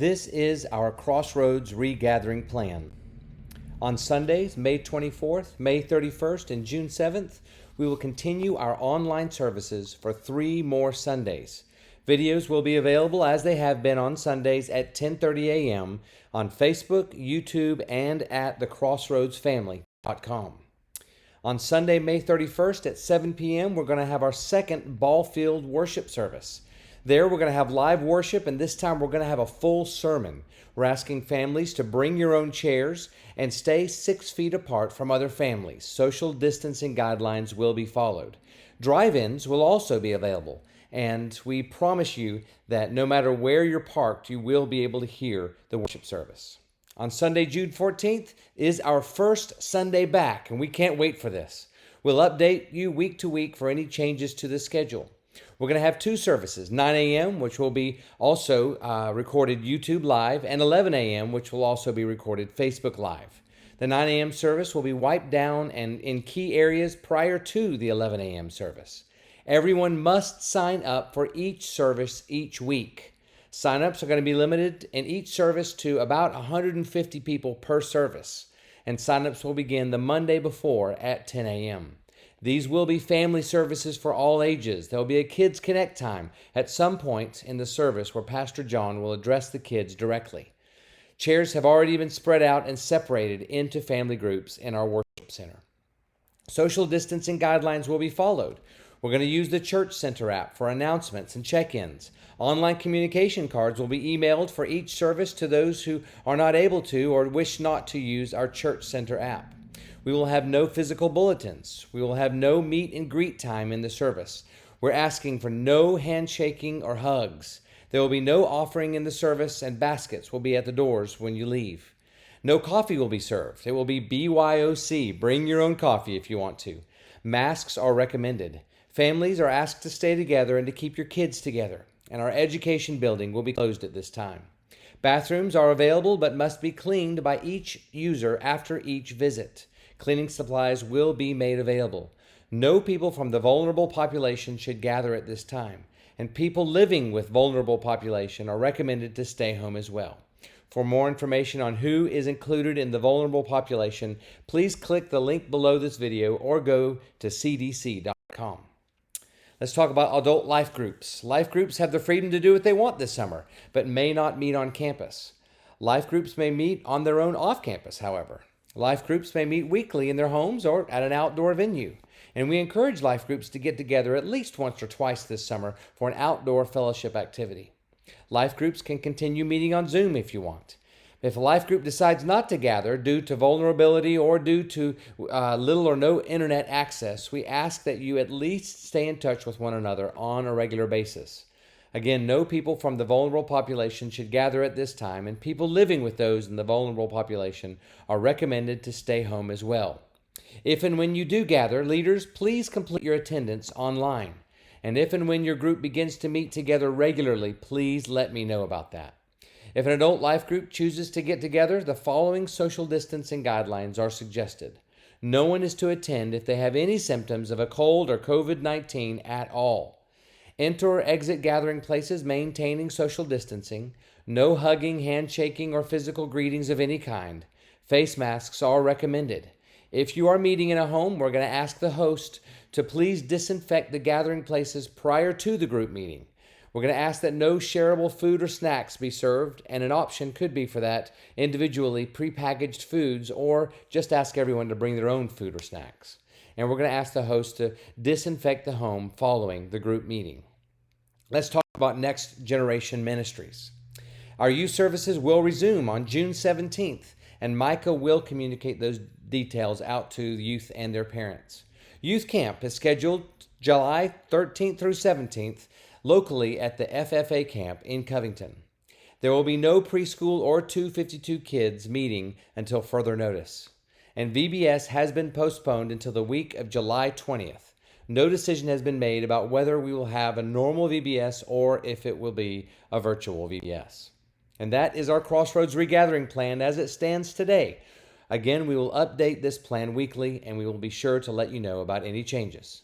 This is our Crossroads regathering plan. On Sundays, May 24th, May 31st, and June 7th, we will continue our online services for 3 more Sundays. Videos will be available as they have been on Sundays at 10:30 a.m. on Facebook, YouTube, and at thecrossroadsfamily.com. On Sunday, May 31st at 7 p.m., we're going to have our second ball field worship service. There, we're going to have live worship, and this time we're going to have a full sermon. We're asking families to bring your own chairs and stay 6 feet apart from other families. Social distancing guidelines will be followed. Drive-ins will also be available, and we promise you that no matter where you're parked, you will be able to hear the worship service. On Sunday, June 14th, is our first Sunday back, and we can't wait for this. We'll update you week to week for any changes to the schedule. We're going to have 2 services, 9 a.m., which will be also recorded YouTube Live, and 11 a.m., which will also be recorded Facebook Live. The 9 a.m. service will be wiped down and in key areas prior to the 11 a.m. service. Everyone must sign up for each service each week. Sign-ups are going to be limited in each service to about 150 people per service, and sign-ups will begin the Monday before at 10 a.m. These will be family services for all ages. There will be a Kids Connect time at some point in the service where Pastor John will address the kids directly. Chairs have already been spread out and separated into family groups in our worship center. Social distancing guidelines will be followed. We're going to use the Church Center app for announcements and check-ins. Online communication cards will be emailed for each service to those who are not able to or wish not to use our Church Center app. We will have no physical bulletins. We will have no meet and greet time in the service. We're asking for no handshaking or hugs. There will be no offering in the service, and baskets will be at the doors when you leave. No coffee will be served. It will be BYOC. Bring your own coffee if you want to. Masks are recommended. Families are asked to stay together and to keep your kids together, and our education building will be closed at this time. Bathrooms are available but must be cleaned by each user after each visit. Cleaning supplies will be made available. No people from the vulnerable population should gather at this time, and people living with vulnerable population are recommended to stay home as well. For more information on who is included in the vulnerable population, please click the link below this video or go to cdc.com. Let's talk about adult life groups. Life groups have the freedom to do what they want this summer, but may not meet on campus. Life groups may meet on their own off campus, however. Life groups may meet weekly in their homes or at an outdoor venue. And we encourage life groups to get together at least once or twice this summer for an outdoor fellowship activity. Life groups can continue meeting on Zoom if you want. If a life group decides not to gather due to vulnerability or due to little or no internet access, we ask that you at least stay in touch with one another on a regular basis. Again, no people from the vulnerable population should gather at this time, and people living with those in the vulnerable population are recommended to stay home as well. If and when you do gather, leaders, please complete your attendance online. And if and when your group begins to meet together regularly, please let me know about that. If an adult life group chooses to get together, the following social distancing guidelines are suggested. No one is to attend if they have any symptoms of a cold or COVID-19 at all. Enter or exit gathering places maintaining social distancing. No hugging, handshaking, or physical greetings of any kind. Face masks are recommended. If you are meeting in a home, we're going to ask the host to please disinfect the gathering places prior to the group meeting. We're going to ask that no shareable food or snacks be served, and an option could be for that individually prepackaged foods, or just ask everyone to bring their own food or snacks. And we're going to ask the host to disinfect the home following the group meeting. Let's talk about Next Generation Ministries. Our youth services will resume on June 17th, and Micah will communicate those details out to the youth and their parents. Youth Camp is scheduled July 13th through 17th locally at the FFA camp in Covington. There will be no preschool or 252 kids meeting until further notice. And VBS has been postponed until the week of July 20th. No decision has been made about whether we will have a normal VBS or if it will be a virtual VBS. And that is our Crossroads regathering plan as it stands today. Again, we will update this plan weekly, and we will be sure to let you know about any changes.